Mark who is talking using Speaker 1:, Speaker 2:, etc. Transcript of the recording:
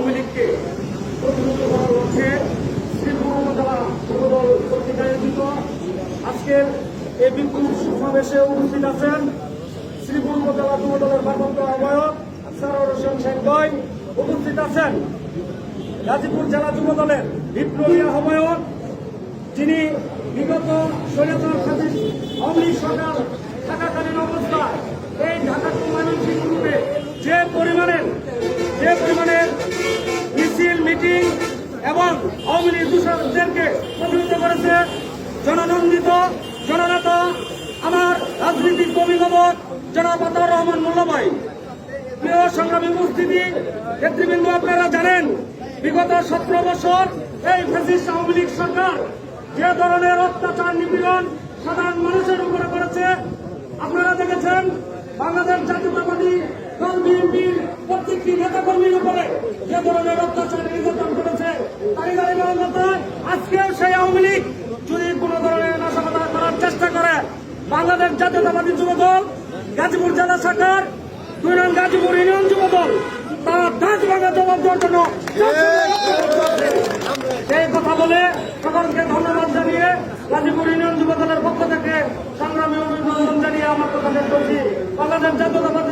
Speaker 1: আওয়ামী লীগকে প্রতিহত করার লক্ষ্যে শ্রীপুর উপজেলা যুবদল কর্তৃক আয়োজিত আজকের এই বিপুল সমাবেশে উপস্থিত আছেন শ্রীপুর উপজেলা যুবদলের ভারপ্রাপ্ত আহ্বায়ক সারোয়ার হোসেন সেনগয়, উপস্থিত আছেন গাজীপুর জেলা যুবদলের বিপ্লবী আহ্বায়ক, যিনি বিগত স্বৈরাচার ফ্যাসিস্ট আওয়ামী লীগ সরকার থাকাকালীন অবস্থায় এই ঢাকা টু ময়মনসিংহ গ্রুপে যে পরিমাণের মিছিল মিটিং এবং আওয়ামী লীগ দূষকদেরকে প্রতিহত করেছে জননন্দিত জননেতা আমার রাজনীতিক অভিভাবক জনাব আতাউর রহমান মোল্লা ভাই। প্রিয় সংগ্রামী উপস্থিতি, নেতৃবৃন্দ, আপনারা জানেন বিগত 17 বছর এই ফ্যাসিস্ট আওয়ামী লীগ সরকার যে ধরনের অত্যাচার নিপীড়ন সাধারণ মানুষের উপরে করেছে আপনারা দেখেছেন। বাংলাদেশ জাতীয়তাবাদী দল বিএনপির প্রত্যেকটি নেতাকর্মীর উপরে যে ধরনের অত্যাচার নির্যাতন করেছে তারই বাংলাদেশ আজকেও সেই আওয়ামী লীগ যদি কোনো ধরনের নাশকতা করার চেষ্টা করে বাংলাদেশ জাতীয়তাবাদী যুবদল গাজীপুর জেলা শাখার 2 নং গাজীপুর ইউনিয়ন যুবদল তারা দাঁত ভাঙা জবাব দেওয়ার জন্য সেই কথা বলে সকলকে ধন্যবাদ জানিয়ে গাজীপুর ইউনিয়ন যুবদলের পক্ষ থেকে সংগ্রামী অভিনন্দন জানিয়ে আমার কথা শেষ করছি। বাংলাদেশ জাতীয়তাবাদী